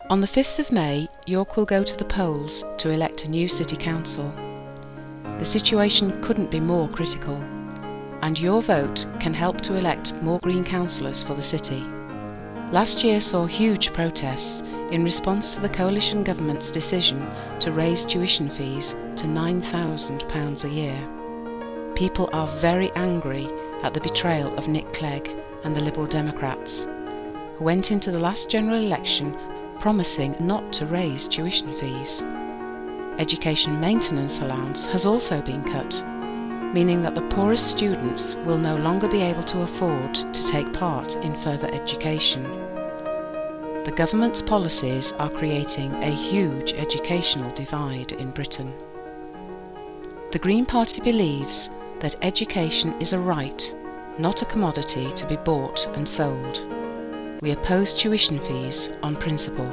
On the 5th of May, York will go to the polls to elect a new City Council. The situation couldn't be more critical, and your vote can help to elect more Green councillors for the city. Last year saw huge protests in response to the coalition government's decision to raise tuition fees to £9,000 a year. People are very angry at the betrayal of Nick Clegg and the Liberal Democrats, who went into the last general election promising not to raise tuition fees. Education Maintenance Allowance has also been cut, meaning that the poorest students will no longer be able to afford to take part in further education. The government's policies are creating a huge educational divide in Britain. The Green Party believes that education is a right, not a commodity to be bought and sold. We oppose tuition fees on principle.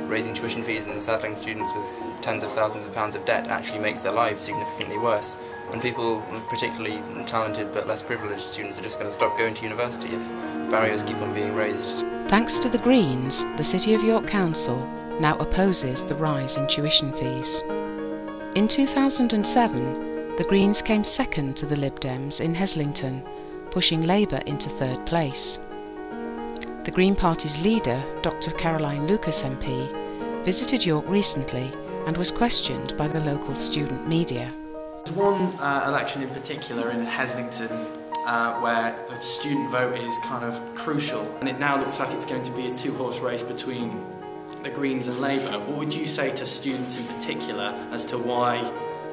Raising tuition fees and saddling students with tens of thousands of pounds of debt actually makes their lives significantly worse. And people, particularly talented but less privileged students, are just going to stop going to university if barriers keep on being raised. Thanks to the Greens, the City of York Council now opposes the rise in tuition fees. In 2007, the Greens came second to the Lib Dems in Heslington, pushing Labour into third place. The Green Party's leader, Dr. Caroline Lucas MP, visited York recently and was questioned by the local student media. There's one election in particular in Heslington where the student vote is kind of crucial, and it now looks like it's going to be a two-horse race between the Greens and Labour. What would you say to students in particular as to why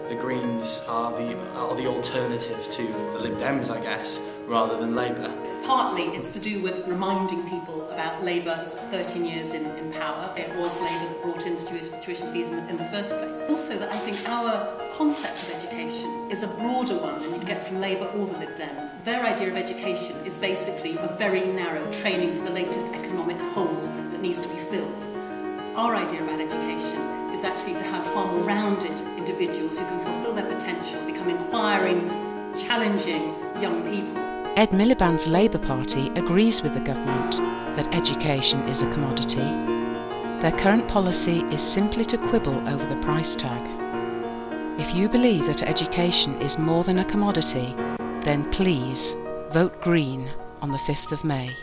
the Greens are the alternative to the Lib Dems, I guess, rather than Labour? Partly it's to do with reminding people about Labour's 13 years in power. It was Labour that brought in tuition fees in the first place. Also that I think our concept of education is a broader one than you get from Labour or the Lib Dems. Their idea of education is basically a very narrow training for the latest economic hole that needs to be filled. Our idea about education is actually to have far more rounded individuals who can fulfil their potential, become inquiring, challenging young people. Ed Miliband's Labour Party agrees with the government that education is a commodity. Their current policy is simply to quibble over the price tag. If you believe that education is more than a commodity, then please vote Green on the 5th of May.